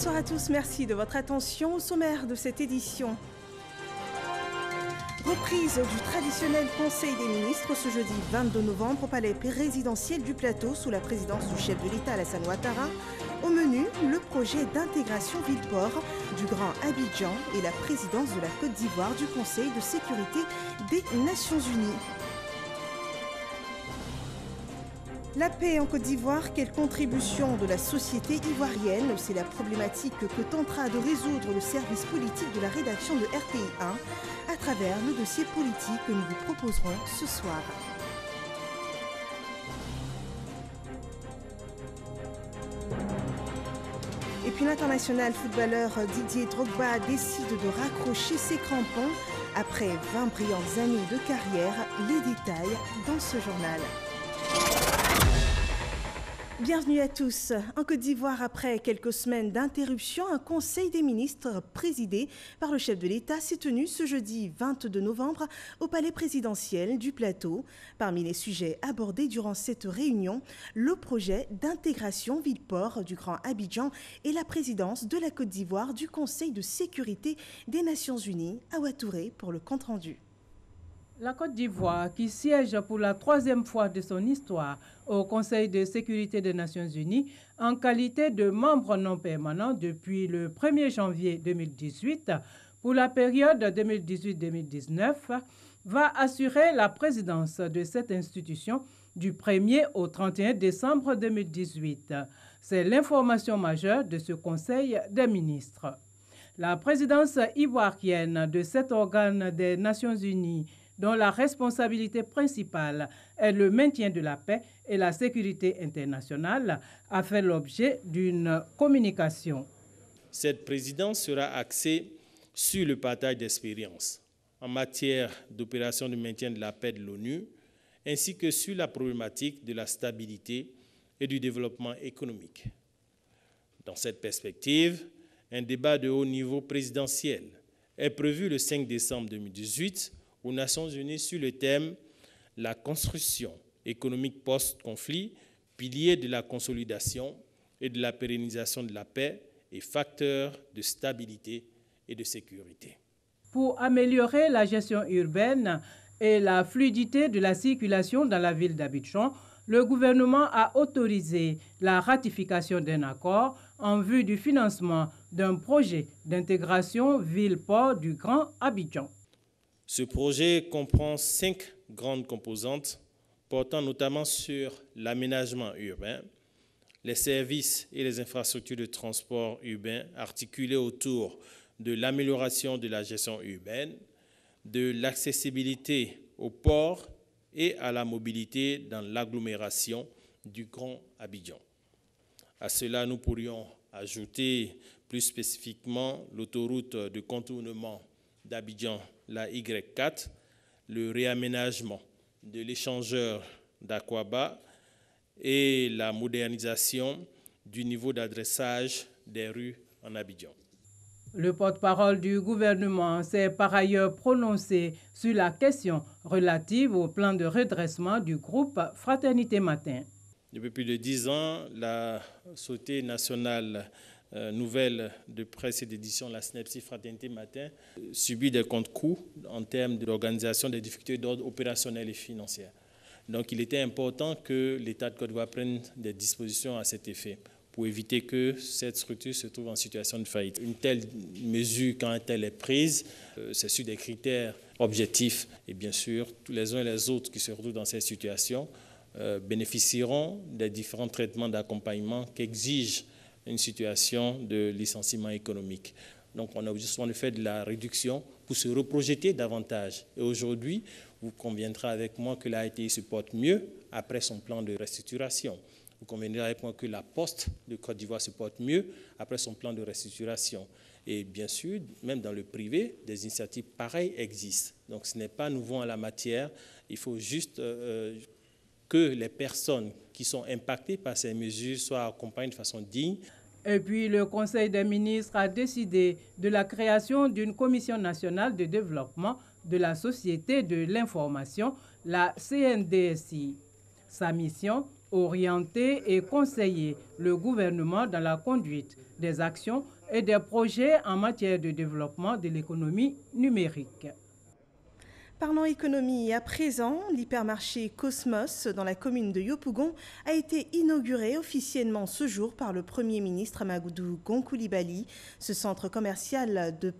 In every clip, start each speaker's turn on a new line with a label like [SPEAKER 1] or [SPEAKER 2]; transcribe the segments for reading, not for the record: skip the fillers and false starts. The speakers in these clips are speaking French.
[SPEAKER 1] Bonsoir à tous, merci de votre attention. Au sommaire de cette édition, reprise du traditionnel Conseil des ministres ce jeudi 22 novembre au palais présidentiel du Plateau sous la présidence du chef de l'État Alassane Ouattara. Au menu, le projet d'intégration ville-port du Grand Abidjan et la présidence de la Côte d'Ivoire du Conseil de sécurité des Nations Unies. La paix en Côte d'Ivoire, quelle contribution de la société ivoirienne? C'est la problématique que tentera de résoudre le service politique de la rédaction de RTI 1 à travers le dossier politique que nous vous proposerons ce soir. Et puis l'international footballeur Didier Drogba décide de raccrocher ses crampons après 20 brillantes années de carrière. Les détails dans ce journal. Bienvenue à tous. En Côte d'Ivoire, après quelques semaines d'interruption, un conseil des ministres présidé par le chef de l'État s'est tenu ce jeudi 22 novembre au palais présidentiel du Plateau. Parmi les sujets abordés durant cette réunion, le projet d'intégration ville-port du Grand Abidjan et la présidence de la Côte d'Ivoire du Conseil de sécurité des Nations Unies. Awa Touré pour le compte-rendu.
[SPEAKER 2] La Côte d'Ivoire, qui siège pour la 3e fois de son histoire au Conseil de sécurité des Nations Unies, en qualité de membre non permanent depuis le 1er janvier 2018, pour la période 2018-2019, va assurer la présidence de cette institution du 1er au 31 décembre 2018. C'est l'information majeure de ce Conseil des ministres. La présidence ivoirienne de cet organe des Nations Unies, dont la responsabilité principale est le maintien de la paix et la sécurité internationale, a fait l'objet d'une communication.
[SPEAKER 3] Cette présidence sera axée sur le partage d'expériences en matière d'opérations de maintien de la paix de l'ONU, ainsi que sur la problématique de la stabilité et du développement économique. Dans cette perspective, un débat de haut niveau présidentiel est prévu le 5 décembre 2018 aux Nations Unies sur le thème « La construction économique post-conflit, pilier de la consolidation et de la pérennisation de la paix et facteur de stabilité et de sécurité ».
[SPEAKER 2] Pour améliorer la gestion urbaine et la fluidité de la circulation dans la ville d'Abidjan, le gouvernement a autorisé la ratification d'un accord en vue du financement d'un projet d'intégration ville-port du Grand Abidjan.
[SPEAKER 3] Ce projet comprend 5 grandes composantes portant notamment sur l'aménagement urbain, les services et les infrastructures de transport urbain articulés autour de l'amélioration de la gestion urbaine, de l'accessibilité au port et à la mobilité dans l'agglomération du Grand Abidjan. À cela, nous pourrions ajouter plus spécifiquement l'autoroute de contournement d'Abidjan, la Y4, le réaménagement de l'échangeur d'Akwaba et la modernisation du niveau d'adressage des rues en Abidjan.
[SPEAKER 2] Le porte-parole du gouvernement s'est par ailleurs prononcé sur la question relative au plan de redressement du groupe Fraternité Matin.
[SPEAKER 3] Depuis plus de 10 ans, la Société nationale nouvelle de presse et d'édition, la SNEPSI Fraternité Matin, subit des contre-coups en termes d'organisation des difficultés d'ordre opérationnel et financier. Donc il était important que l'État de Côte d'Ivoire prenne des dispositions à cet effet pour éviter que cette structure se trouve en situation de faillite. Une telle mesure, quand elle est prise, c'est sur des critères objectifs. Et bien sûr, tous les uns et les autres qui se retrouvent dans cette situation bénéficieront des différents traitements d'accompagnement qu'exige une situation de licenciement économique. Donc on a justement fait de la réduction pour se reprojeter davantage. Et aujourd'hui, vous conviendrez avec moi que l'ATI se porte mieux après son plan de restructuration. Vous conviendrez avec moi que la Poste de Côte d'Ivoire se porte mieux après son plan de restructuration. Et bien sûr, même dans le privé, des initiatives pareilles existent. Donc ce n'est pas nouveau en la matière. Il faut juste que les personnes qui sont impactées par ces mesures soient accompagnées de façon digne.
[SPEAKER 2] Et puis le Conseil des ministres a décidé de la création d'une commission nationale de développement de la société de l'information, la CNDSI. Sa mission, orienter et conseiller le gouvernement dans la conduite des actions et des projets en matière de développement de l'économie numérique.
[SPEAKER 1] Parlons économie, à présent, l'hypermarché Cosmos dans la commune de Yopougon a été inauguré officiellement ce jour par le Premier ministre Amadou Gon Coulibaly. Ce centre commercial de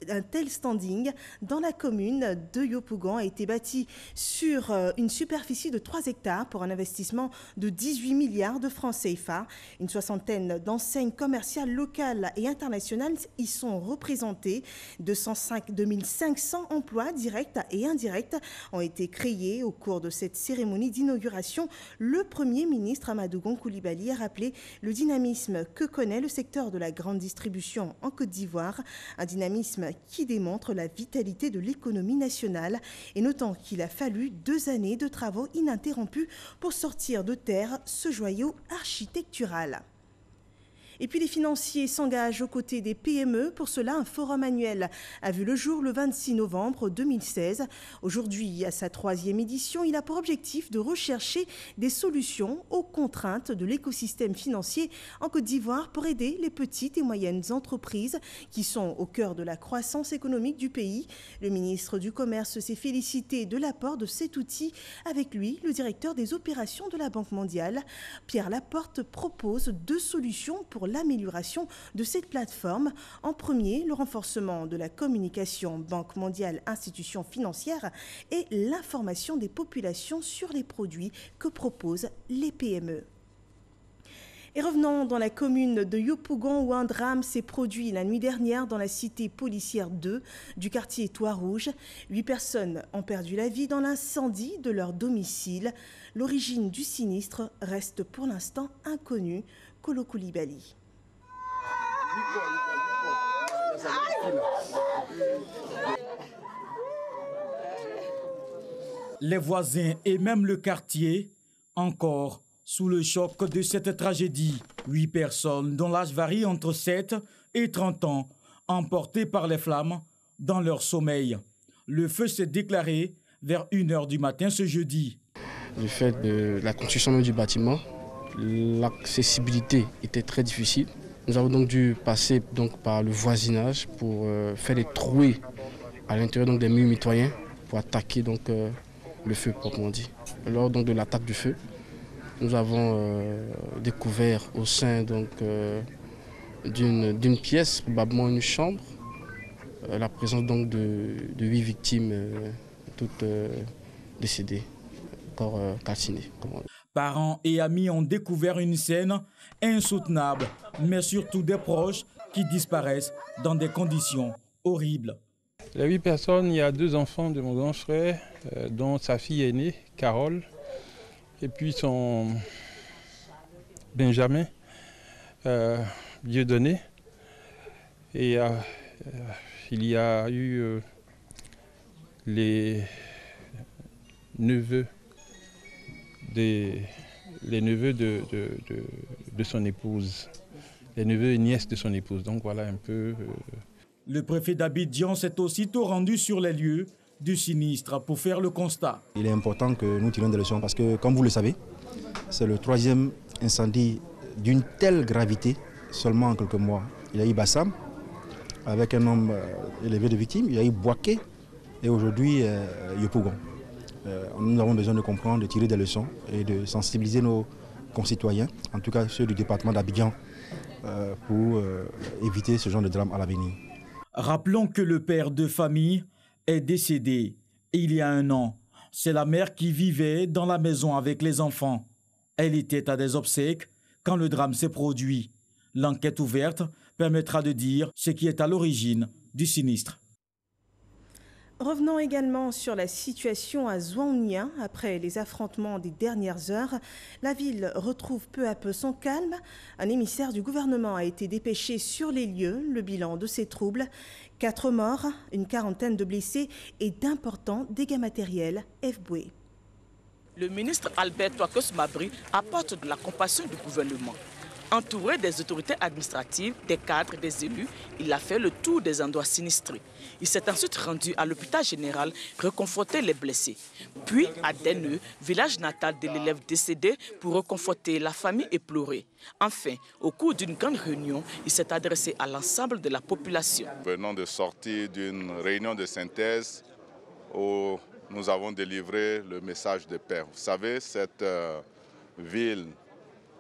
[SPEAKER 1] un tel standing dans la commune de Yopougon a été bâti sur une superficie de 3 hectares pour un investissement de 18 milliards de francs CFA. Une soixantaine d'enseignes commerciales locales et internationales y sont représentées. 2500 emplois directs et indirects ont été créés au cours de cette cérémonie d'inauguration. Le Premier ministre Amadou Gon Coulibaly a rappelé le dynamisme que connaît le secteur de la grande distribution en Côte d'Ivoire, un dynamisme qui démontre la vitalité de l'économie nationale, et notant qu'il a fallu 2 années de travaux ininterrompus pour sortir de terre ce joyau architectural. Et puis les financiers s'engagent aux côtés des PME. Pour cela, un forum annuel a vu le jour le 26 novembre 2016. Aujourd'hui, à sa 3e édition, il a pour objectif de rechercher des solutions aux contraintes de l'écosystème financier en Côte d'Ivoire pour aider les petites et moyennes entreprises qui sont au cœur de la croissance économique du pays. Le ministre du Commerce s'est félicité de l'apport de cet outil. Avec lui, le directeur des opérations de la Banque mondiale, Pierre Laporte, propose 2 solutions pour l'amélioration de cette plateforme. En premier, le renforcement de la communication Banque mondiale institutions financières et l'information des populations sur les produits que proposent les PME. Et revenons dans la commune de Yopougon où un drame s'est produit la nuit dernière dans la cité policière 2 du quartier Toit-Rouge. 8 personnes ont perdu la vie dans l'incendie de leur domicile. L'origine du sinistre reste pour l'instant inconnue. Kolo Coulibaly.
[SPEAKER 4] Les voisins et même le quartier, encore sous le choc de cette tragédie. 8 personnes dont l'âge varie entre 7 et 30 ans, emportées par les flammes dans leur sommeil. Le feu s'est déclaré vers 1h du matin ce jeudi.
[SPEAKER 5] Du fait de la construction même du bâtiment, l'accessibilité était très difficile. Nous avons donc dû passer par le voisinage pour faire des trouées à l'intérieur des murs mitoyens pour attaquer le feu proprement dit. Lors de l'attaque du feu, nous avons découvert au sein d'une pièce, probablement une chambre, la présence de 8 victimes, toutes décédées, corps calcinés.
[SPEAKER 4] Parents et amis ont découvert une scène insoutenable, mais surtout des proches qui disparaissent dans des conditions horribles.
[SPEAKER 6] Les 8 personnes, il y a 2 enfants de mon grand frère, dont sa fille aînée, Carole, et puis son Benjamin, Dieudonné. Et il y a eu les neveux de son épouse, les neveux et nièces de son épouse. Donc voilà un peu.
[SPEAKER 4] Le préfet d'Abidjan s'est aussitôt rendu sur les lieux du sinistre pour faire le constat.
[SPEAKER 7] Il est important que nous tirions des leçons parce que, comme vous le savez, c'est le 3e incendie d'une telle gravité seulement en quelques mois. Il y a eu Bassam avec un nombre élevé de victimes, il y a eu Boaké et aujourd'hui Yopougon. Nous avons besoin de comprendre, de tirer des leçons et de sensibiliser nos concitoyens, en tout cas ceux du département d'Abidjan, pour éviter ce genre de drame à l'avenir.
[SPEAKER 4] Rappelons que le père de famille est décédé il y a 1 an. C'est la mère qui vivait dans la maison avec les enfants. Elle était à des obsèques quand le drame s'est produit. L'enquête ouverte permettra de dire ce qui est à l'origine du sinistre.
[SPEAKER 1] Revenons également sur la situation à Zouangnia. Après les affrontements des dernières heures, la ville retrouve peu à peu son calme. Un émissaire du gouvernement a été dépêché sur les lieux. Le bilan de ces troubles, 4 morts, une quarantaine de blessés et d'importants dégâts matériels. F. Boué.
[SPEAKER 8] Le ministre Albert Touakos Mabri apporte de la compassion du gouvernement. Entouré des autorités administratives, des cadres et des élus, il a fait le tour des endroits sinistrés. Il s'est ensuite rendu à l'hôpital général réconforter les blessés. Puis à Deneux, village natal de l'élève décédé, pour réconforter la famille éplorée. Enfin, au cours d'une grande réunion, il s'est adressé à l'ensemble de la population.
[SPEAKER 9] Nous venons de sortir d'une réunion de synthèse où nous avons délivré le message de paix. Vous savez, cette ville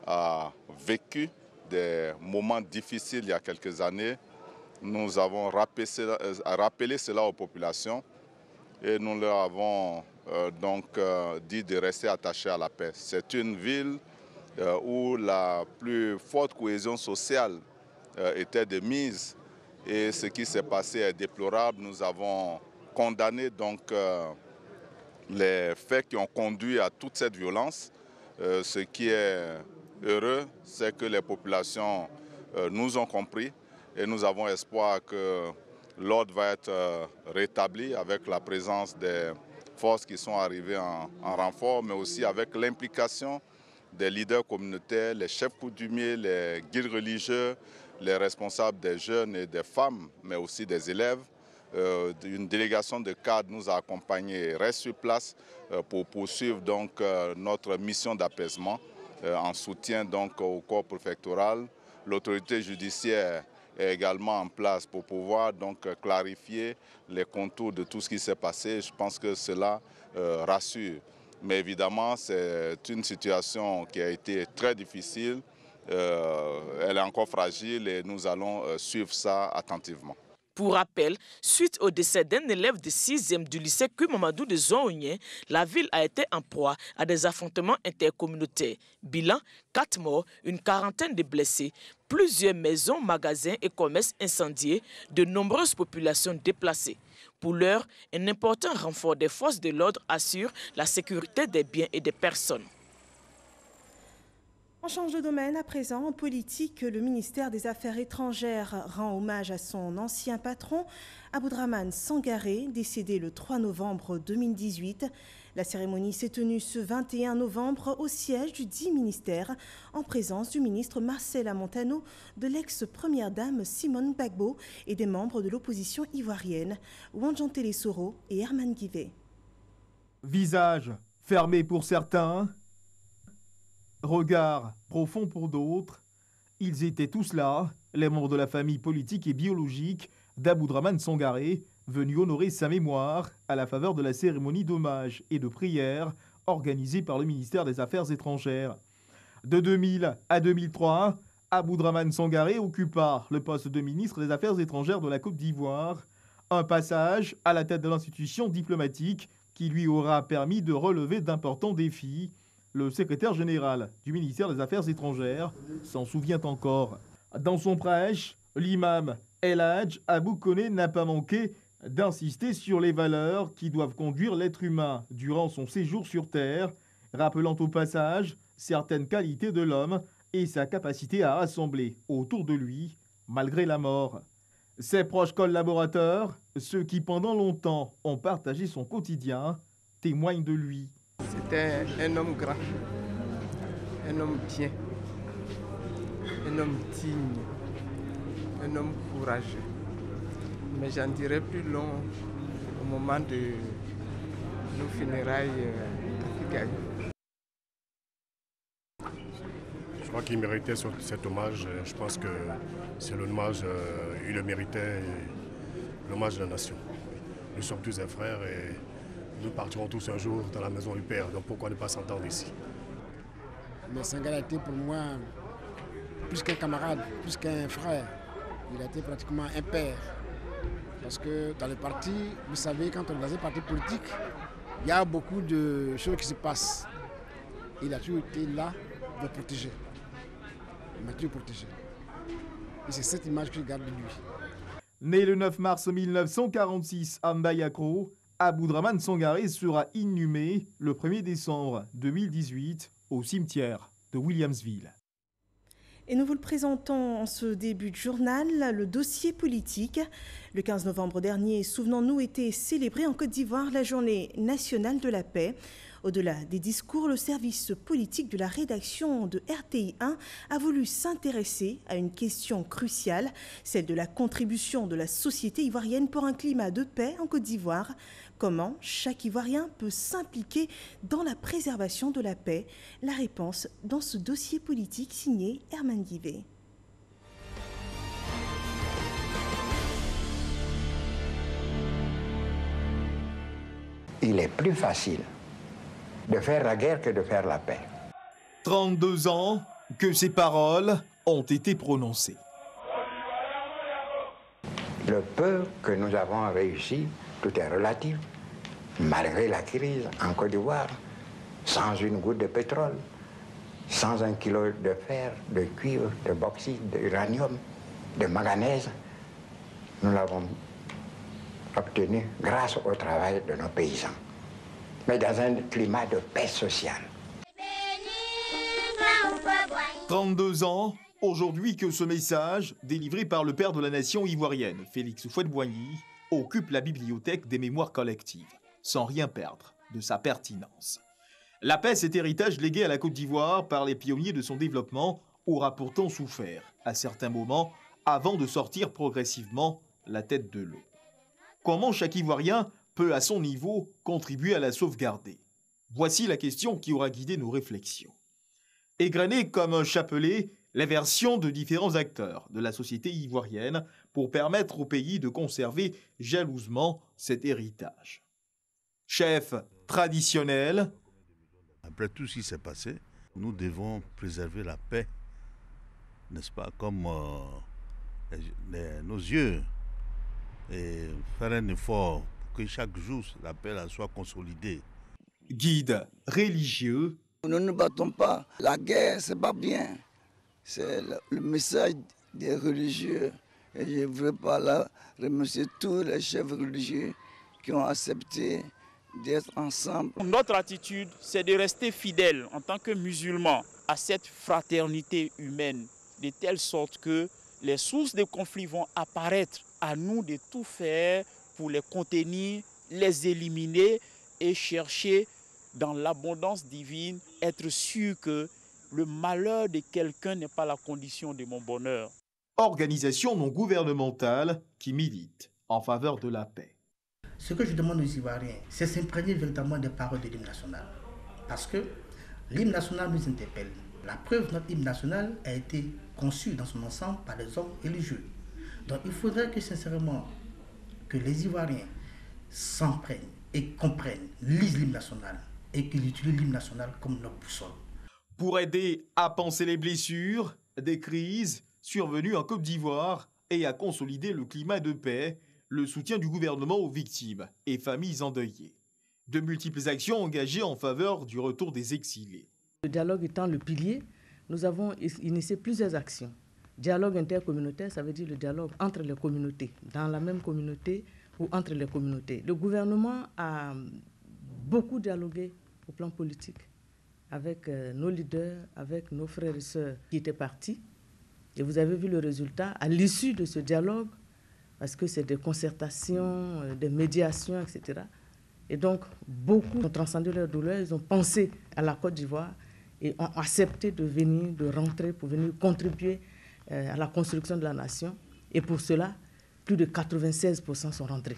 [SPEAKER 9] a vécu des moments difficiles il y a quelques années. Nous avons rappelé cela aux populations et nous leur avons dit de rester attachés à la paix. C'est une ville où la plus forte cohésion sociale était de mise et ce qui s'est passé est déplorable. Nous avons condamné les faits qui ont conduit à toute cette violence. Ce qui est heureux, c'est que les populations nous ont compris et nous avons espoir que l'ordre va être rétabli avec la présence des forces qui sont arrivées en renfort, mais aussi avec l'implication des leaders communautaires, les chefs coutumiers, les guides religieux, les responsables des jeunes et des femmes, mais aussi des élèves. Une délégation de cadres nous a accompagnés et reste sur place pour poursuivre notre mission d'apaisement en soutien au corps préfectoral. L'autorité judiciaire est également en place pour pouvoir clarifier les contours de tout ce qui s'est passé. Je pense que cela rassure. Mais évidemment, c'est une situation qui a été très difficile. Elle est encore fragile et nous allons suivre ça attentivement.
[SPEAKER 8] Pour rappel, suite au décès d'un élève de 6e du lycée Kumamadou de Zonhounien, la ville a été en proie à des affrontements intercommunautaires. Bilan, 4 morts, une quarantaine de blessés, plusieurs maisons, magasins et commerces incendiés, de nombreuses populations déplacées. Pour l'heure, un important renfort des forces de l'ordre assure la sécurité des biens et des personnes.
[SPEAKER 1] On change de domaine à présent. En politique, le ministère des Affaires étrangères rend hommage à son ancien patron, Aboudraman Sangaré, décédé le 3 novembre 2018. La cérémonie s'est tenue ce 21 novembre au siège du dit ministère, en présence du ministre Marcela Montano, de l'ex-première dame Simone Gbagbo et des membres de l'opposition ivoirienne, Wanjantele Soro et Herman Guivet.
[SPEAKER 10] Visage fermé pour certains, regard profond pour d'autres, ils étaient tous là, les membres de la famille politique et biologique d'Aboudraman Sangaré, venus honorer sa mémoire à la faveur de la cérémonie d'hommage et de prière organisée par le ministère des Affaires étrangères. De 2000 à 2003, Aboudraman Sangaré occupa le poste de ministre des Affaires étrangères de la Côte d'Ivoire, un passage à la tête de l'institution diplomatique qui lui aura permis de relever d'importants défis. Le secrétaire général du ministère des Affaires étrangères s'en souvient encore. Dans son prêche, l'imam El Hadj Abou Koné n'a pas manqué d'insister sur les valeurs qui doivent conduire l'être humain durant son séjour sur Terre, rappelant au passage certaines qualités de l'homme et sa capacité à rassembler autour de lui, malgré la mort. Ses proches collaborateurs, ceux qui pendant longtemps ont partagé son quotidien, témoignent de lui.
[SPEAKER 11] C'était un homme grand, un homme bien, un homme digne, un homme courageux. Mais j'en dirai plus long au moment de nos funérailles africaines.
[SPEAKER 12] Je crois qu'il méritait cet hommage. Je pense que c'est l'hommage, il le méritait, l'hommage de la nation. Nous sommes tous un frère et nous partirons tous un jour dans la maison du Père. Donc pourquoi ne pas s'entendre ici?
[SPEAKER 13] Mais Sangaré a été pour moi plus qu'un camarade, plus qu'un frère. Il a été pratiquement un père. Parce que dans les partis, vous savez, quand on est dans un parti politique, il y a beaucoup de choses qui se passent. Il a toujours été là pour protéger. Il m'a toujours protégé. Et c'est cette image que je garde de lui.
[SPEAKER 10] Né le 9 mars 1946 à Mbayakro, Aboudraman Sangaré sera inhumé le 1er décembre 2018 au cimetière de Williamsville.
[SPEAKER 1] Et nous vous le présentons en ce début de journal, le dossier politique. Le 15 novembre dernier, souvenons-nous, était célébrée en Côte d'Ivoire la journée nationale de la paix. Au-delà des discours, le service politique de la rédaction de RTI 1 a voulu s'intéresser à une question cruciale, celle de la contribution de la société ivoirienne pour un climat de paix en Côte d'Ivoire. Comment chaque Ivoirien peut s'impliquer dans la préservation de la paix? La réponse dans ce dossier politique signé Herman Guivet.
[SPEAKER 14] Il est plus facile de faire la guerre que de faire la paix.
[SPEAKER 10] 32 ans que ces paroles ont été prononcées.
[SPEAKER 14] Le peu que nous avons réussi, tout est relatif, malgré la crise en Côte d'Ivoire, sans une goutte de pétrole, sans un kilo de fer, de cuivre, de bauxite, d'uranium, de manganèse, nous l'avons obtenu grâce au travail de nos paysans, mais dans un climat de paix sociale.
[SPEAKER 10] 32 ans, aujourd'hui que ce message, délivré par le père de la nation ivoirienne, Félix Houphouët-Boigny, occupe la bibliothèque des mémoires collectives, sans rien perdre de sa pertinence. La paix, cet héritage légué à la Côte d'Ivoire par les pionniers de son développement, aura pourtant souffert, à certains moments, avant de sortir progressivement la tête de l'eau. Comment chaque Ivoirien peut, à son niveau, contribuer à la sauvegarder? Voici la question qui aura guidé nos réflexions. Égrener comme un chapelet les versions de différents acteurs de la société ivoirienne pour permettre au pays de conserver jalousement cet héritage. Chef traditionnel.
[SPEAKER 15] Après tout ce qui s'est passé, nous devons préserver la paix, n'est-ce pas, comme nos yeux, et faire un effort pour que chaque jour la paix soit consolidée.
[SPEAKER 10] Guide religieux.
[SPEAKER 16] Nous ne battons pas. La guerre, c'est pas bien. C'est le message des religieux. Et je voudrais par là remercier tous les chefs religieux qui ont accepté d'être ensemble.
[SPEAKER 17] Notre attitude, c'est de rester fidèles en tant que musulmans à cette fraternité humaine, de telle sorte que les sources de conflits vont apparaître. À nous de tout faire pour les contenir, les éliminer et chercher dans l'abondance divine, être sûr que le malheur de quelqu'un n'est pas la condition de mon bonheur.
[SPEAKER 10] Organisation non gouvernementale qui milite en faveur de la paix.
[SPEAKER 18] Ce que je demande aux Ivoiriens, c'est s'imprégner véritablement des paroles de l'hymne national. Parce que l'hymne national nous interpelle. La preuve, notre hymne national a été conçu dans son ensemble par les hommes religieux. Donc il faudrait que sincèrement, que les Ivoiriens s'imprègnent et comprennent, lisent l'hymne national et qu'ils utilisent l'hymne national comme leur boussole.
[SPEAKER 10] Pour aider à panser les blessures des crises survenues en Côte d'Ivoire et à consolider le climat de paix, le soutien du gouvernement aux victimes et familles endeuillées. De multiples actions engagées en faveur du retour des exilés.
[SPEAKER 19] Le dialogue étant le pilier, nous avons initié plusieurs actions. Dialogue intercommunautaire, ça veut dire le dialogue entre les communautés, dans la même communauté ou entre les communautés. Le gouvernement a beaucoup dialogué au plan politique avec nos leaders, avec nos frères et sœurs qui étaient partis. Et vous avez vu le résultat à l'issue de ce dialogue, parce que c'est des concertations, des médiations, etc. Et donc, beaucoup ont transcendé leur douleur, ils ont pensé à la Côte d'Ivoire et ont accepté de venir, de rentrer pour venir contribuer à la construction de la nation. Et pour cela, plus de 96% sont rentrés.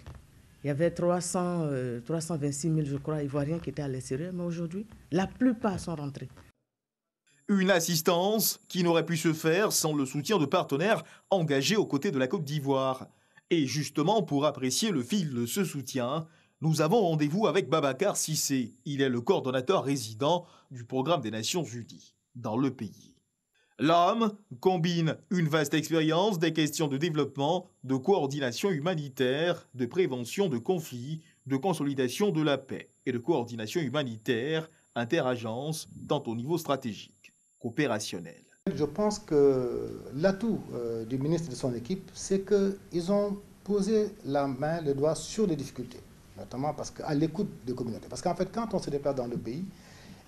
[SPEAKER 19] Il y avait 326 000, je crois, Ivoiriens qui étaient à l'extérieur, mais aujourd'hui, la plupart sont rentrés.
[SPEAKER 10] Une assistance qui n'aurait pu se faire sans le soutien de partenaires engagés aux côtés de la Côte d'Ivoire. Et justement, pour apprécier le fil de ce soutien, nous avons rendez-vous avec Babacar Cissé. Il est le coordonnateur résident du programme des Nations Unies dans le pays. L'homme combine une vaste expérience des questions de développement, de coordination humanitaire, de prévention de conflits, de consolidation de la paix et de coordination humanitaire, interagence, tant au niveau stratégique qu'opérationnel.
[SPEAKER 20] Je pense que l'atout du ministre et de son équipe, c'est qu'ils ont posé la main, le doigt sur les difficultés, notamment parce qu'à l'écoute des communautés. Parce qu'en fait, quand on se déplace dans le pays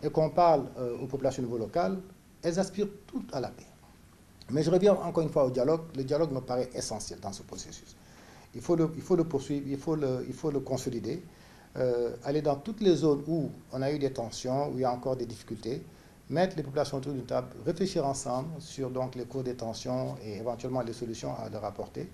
[SPEAKER 20] et qu'on parle aux populations au niveau local, elles aspirent toutes à la paix. Mais je reviens encore une fois au dialogue. Le dialogue me paraît essentiel dans ce processus. Il faut le poursuivre, il faut le consolider. aller dans toutes les zones où on a eu des tensions, où il y a encore des difficultés, mettre les populations autour d'une table, réfléchir ensemble sur donc, les causes des tensions et éventuellement les solutions à leur apporter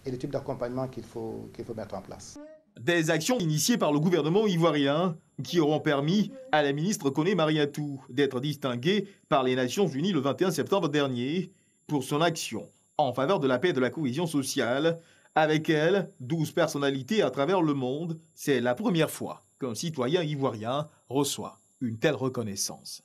[SPEAKER 20] et le type d'accompagnement qu'il faut mettre en place.
[SPEAKER 10] Des actions initiées par le gouvernement ivoirien qui auront permis à la ministre Koné Mariatou d'être distinguée par les Nations Unies le 21 septembre dernier pour son action en faveur de la paix et de la cohésion sociale. Avec elle, 12 personnalités à travers le monde. C'est la première fois qu'un citoyen ivoirien reçoit une telle reconnaissance.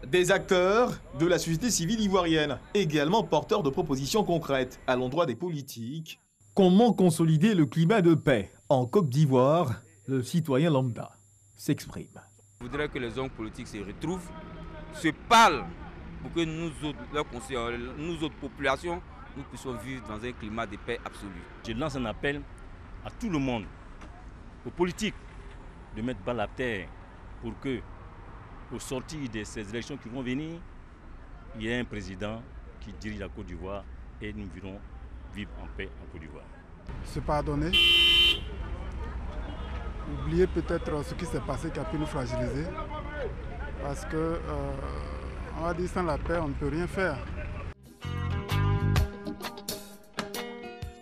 [SPEAKER 10] Des acteurs de la société civile ivoirienne, également porteurs de propositions concrètes à l'endroit des politiques. Comment consolider le climat de paix en Côte d'Ivoire? Le citoyen lambda s'exprime.
[SPEAKER 21] Je voudrais que les hommes politiques se retrouvent, se parlent pour que nous autres populations, nous puissions vivre dans un climat de paix absolu.
[SPEAKER 22] Je lance un appel à tout le monde, aux politiques, de mettre balle à terre pour que, au sortir de ces élections qui vont venir, il y ait un président qui dirige la Côte d'Ivoire et nous voulons vivre en paix en Côte d'Ivoire.
[SPEAKER 23] Se pardonner, oublier peut-être ce qui s'est passé qui a pu nous fragiliser, parce que on va dire sans la paix on ne peut rien faire.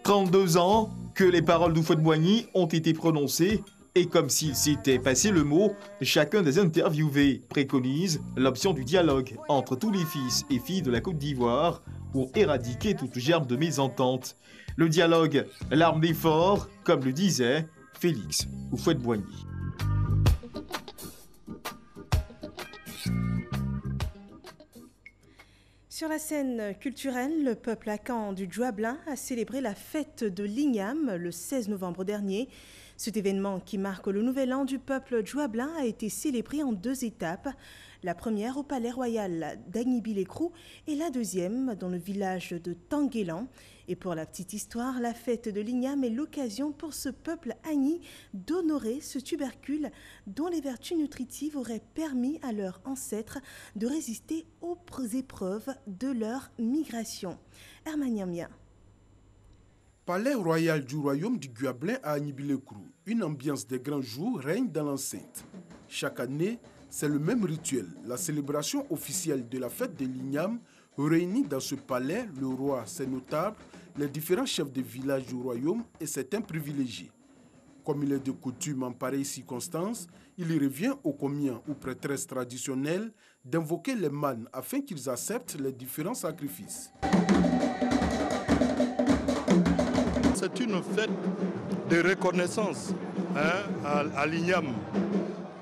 [SPEAKER 10] 32 ans que les paroles d'Houphouët-Boigny ont été prononcées et comme s'il s'était passé le mot, chacun des interviewés préconise l'option du dialogue entre tous les fils et filles de la Côte d'Ivoire pour éradiquer toute germe de mésentente. Le dialogue, l'arme des forts, comme le disait Félix Houphouët-Boigny.
[SPEAKER 1] Sur la scène culturelle, le peuple akan du Djouablin a célébré la fête de l'Igname le 16 novembre dernier. Cet événement qui marque le nouvel an du peuple Djouablin a été célébré en 2 étapes. La première au palais royal d'Agnibi-Lécrou et la deuxième dans le village de Tanguélan. Et pour la petite histoire, la fête de l'Igname est l'occasion pour ce peuple Agni d'honorer ce tubercule dont les vertus nutritives auraient permis à leurs ancêtres de résister aux épreuves de leur migration. Hermaniamia.
[SPEAKER 24] Palais royal du royaume du Djouablin à Agnibi-Lécrou. Une ambiance des grands jours règne dans l'enceinte. Chaque année, c'est le même rituel. La célébration officielle de la fête de l'Igname réunit dans ce palais le roi, ses notables, les différents chefs de village du royaume et certains privilégiés. Comme il est de coutume en pareille circonstance, il revient aux commiens ou prêtresses traditionnelles d'invoquer les mânes afin qu'ils acceptent les différents sacrifices.
[SPEAKER 25] C'est une fête de reconnaissance à l'Igname.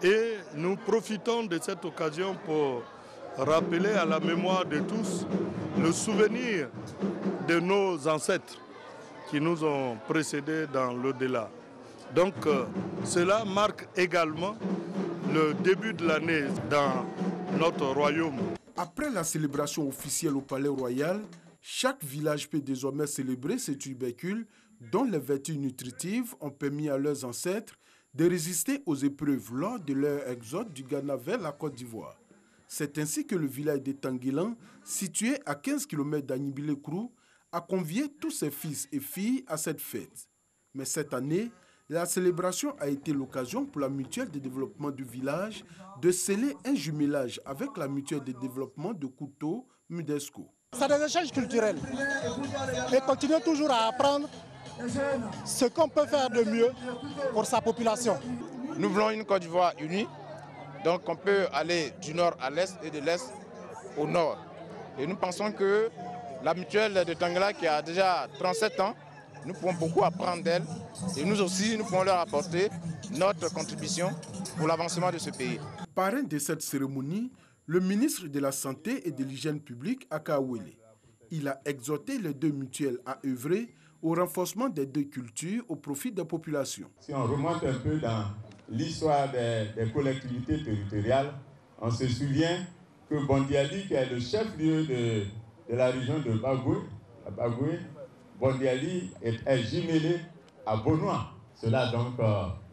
[SPEAKER 25] Et nous profitons de cette occasion pour rappeler à la mémoire de tous le souvenir de nos ancêtres qui nous ont précédés dans l'au-delà. Donc cela marque également le début de l'année dans notre royaume.
[SPEAKER 24] Après la célébration officielle au Palais Royal, chaque village peut désormais célébrer ce tubercule dont les vertus nutritives ont permis à leurs ancêtres de résister aux épreuves lors de leur exode du Ghana vers la Côte d'Ivoire. C'est ainsi que le village de Tanguélan, situé à 15 km d'Agnibi-Lécrou, a convié tous ses fils et filles à cette fête. Mais cette année, la célébration a été l'occasion pour la mutuelle de développement du village de sceller un jumelage avec la mutuelle de développement de Kouto, Mudesco.
[SPEAKER 26] C'est des échanges culturels et continuer toujours à apprendre ce qu'on peut faire de mieux pour sa population.
[SPEAKER 27] Nous voulons une Côte d'Ivoire unie, donc on peut aller du nord à l'est et de l'est au nord. Et nous pensons que la mutuelle de Tanguélan qui a déjà 37 ans, nous pouvons beaucoup apprendre d'elle et nous aussi, nous pouvons leur apporter notre contribution pour l'avancement de ce pays.
[SPEAKER 24] Parrain de cette cérémonie, le ministre de la Santé et de l'Hygiène publique, Akawele. Il a exhorté les deux mutuelles à œuvrer au renforcement des deux cultures au profit des populations.
[SPEAKER 28] Si on remonte un peu dans l'histoire des collectivités territoriales, on se souvient que Bondiali, qui est le chef-lieu de la région de Bagoué, Bondiali est jumelé à Bonois. Cela donc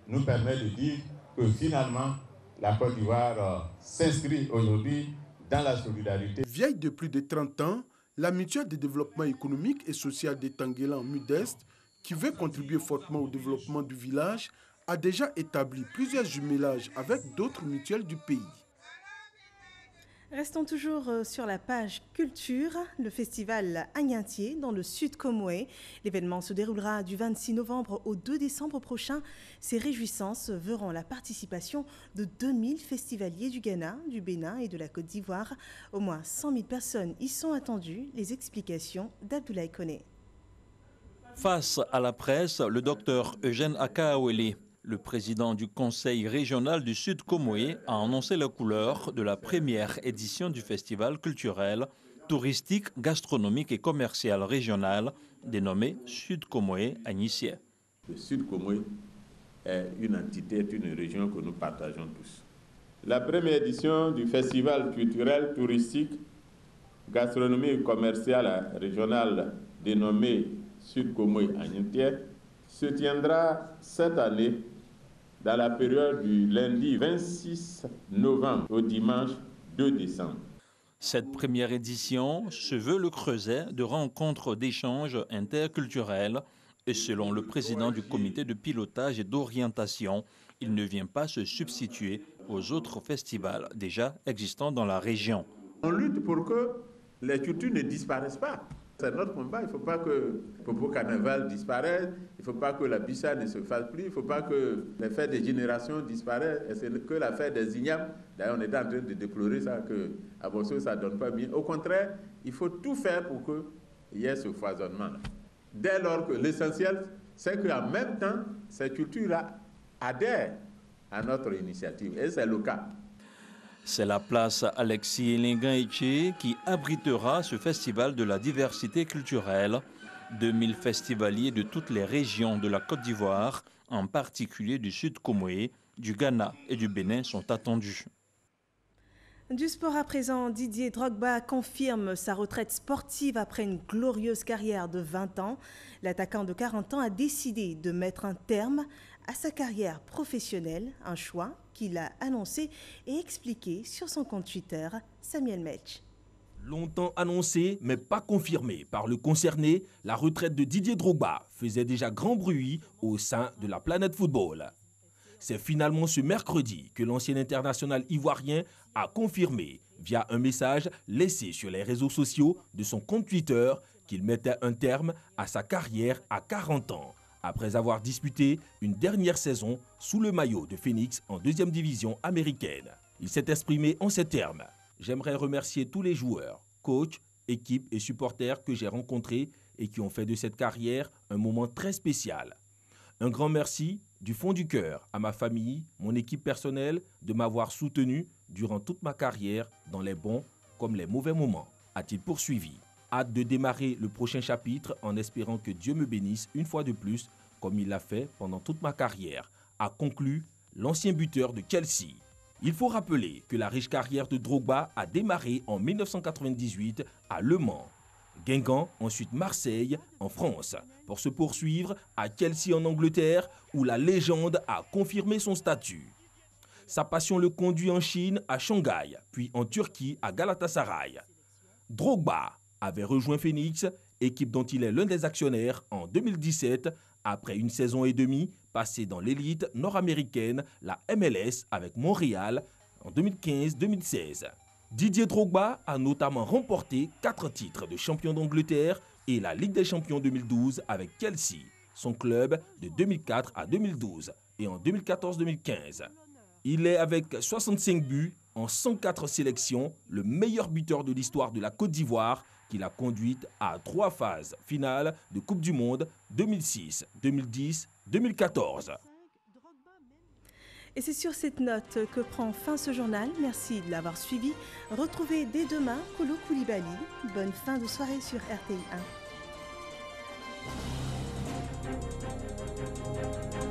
[SPEAKER 28] nous permet de dire que finalement, la Côte d'Ivoire s'inscrit aujourd'hui dans la solidarité.
[SPEAKER 24] Vieille de plus de 30 ans, la mutuelle de développement économique et social de Tanguélan Mudeste, qui veut contribuer fortement au développement du village, a déjà établi plusieurs jumelages avec d'autres mutuelles du pays.
[SPEAKER 1] Restons toujours sur la page culture, le festival Agnintier dans le sud Comoé. L'événement se déroulera du 26 novembre au 2 décembre prochain. Ces réjouissances verront la participation de 2000 festivaliers du Ghana, du Bénin et de la Côte d'Ivoire. Au moins 100 000 personnes y sont attendues. Les explications d'Abdoulaye Koné.
[SPEAKER 2] Face à la presse, le docteur Eugène Akaawele, le président du conseil régional du Sud Comoé, a annoncé la couleur de la première édition du festival culturel, touristique, gastronomique et commercial régional dénommé Sud Comoé Agnintier.
[SPEAKER 3] Le Sud Comoé est une entité, est une région que nous partageons tous. La première édition du festival culturel, touristique, gastronomique et commercial régional dénommé Sud Comoé Agnintier se tiendra cette année dans la période du lundi 26 novembre au dimanche 2 décembre.
[SPEAKER 2] Cette première édition se veut le creuset de rencontres d'échanges interculturels et selon le président du comité de pilotage et d'orientation, il ne vient pas se substituer aux autres festivals déjà existants dans la région.
[SPEAKER 3] On lutte pour que les cultures ne disparaissent pas. C'est notre combat. Il ne faut pas que le Popo Carnaval disparaisse, il ne faut pas que la Bissa ne se fasse plus, il ne faut pas que les fêtes des générations disparaissent, et c'est que la fête des ignames. D'ailleurs, on est en train de déplorer ça, qu'à Bosso, ça ne donne pas bien. Au contraire, il faut tout faire pour qu'il y ait ce foisonnement-là. Dès lors que l'essentiel, c'est qu'en même temps, ces cultures-là adhèrent à notre initiative, et c'est le cas.
[SPEAKER 2] C'est la place Alexis Elingan-Etché qui abritera ce festival de la diversité culturelle. 2000 festivaliers de toutes les régions de la Côte d'Ivoire, en particulier du Sud Comoé, du Ghana et du Bénin, sont attendus.
[SPEAKER 1] Du sport à présent, Didier Drogba confirme sa retraite sportive après une glorieuse carrière de 20 ans. L'attaquant de 40 ans a décidé de mettre un terme à sa carrière professionnelle, un choix qu'il a annoncé et expliqué sur son compte Twitter, Samuel Metch.
[SPEAKER 4] Longtemps annoncé, mais pas confirmé par le concerné, la retraite de Didier Drogba faisait déjà grand bruit au sein de la planète football. C'est finalement ce mercredi que l'ancien international ivoirien a confirmé, via un message laissé sur les réseaux sociaux de son compte Twitter, qu'il mettait un terme à sa carrière à 40 ans, après avoir disputé une dernière saison sous le maillot de Phoenix en 2e division américaine. Il s'est exprimé en ces termes. J'aimerais remercier tous les joueurs, coachs, équipes et supporters que j'ai rencontrés et qui ont fait de cette carrière un moment très spécial. Un grand merci du fond du cœur à ma famille, mon équipe personnelle, de m'avoir soutenu durant toute ma carrière dans les bons comme les mauvais moments, a-t-il poursuivi. Hâte de démarrer le prochain chapitre en espérant que Dieu me bénisse une fois de plus, comme il l'a fait pendant toute ma carrière, a conclu l'ancien buteur de Chelsea. Il faut rappeler que la riche carrière de Drogba a démarré en 1998 à Le Mans, Guingamp, ensuite Marseille en France, pour se poursuivre à Chelsea en Angleterre où la légende a confirmé son statut. Sa passion le conduit en Chine à Shanghai, puis en Turquie à Galatasaray. Drogba avait rejoint Phoenix, équipe dont il est l'un des actionnaires en 2017, après une saison et demie passée dans l'élite nord-américaine, la MLS avec Montréal en 2015-2016. Didier Drogba a notamment remporté 4 titres de champion d'Angleterre et la Ligue des champions 2012 avec Chelsea, son club de 2004 à 2012 et en 2014-2015. Il est avec 65 buts en 104 sélections, le meilleur buteur de l'histoire de la Côte d'Ivoire, qui l'a conduite à 3 phases finales de Coupe du Monde 2006, 2010, 2014.
[SPEAKER 1] Et c'est sur cette note que prend fin ce journal. Merci de l'avoir suivi. Retrouvez dès demain Kolo Koulibaly. Bonne fin de soirée sur RTI 1.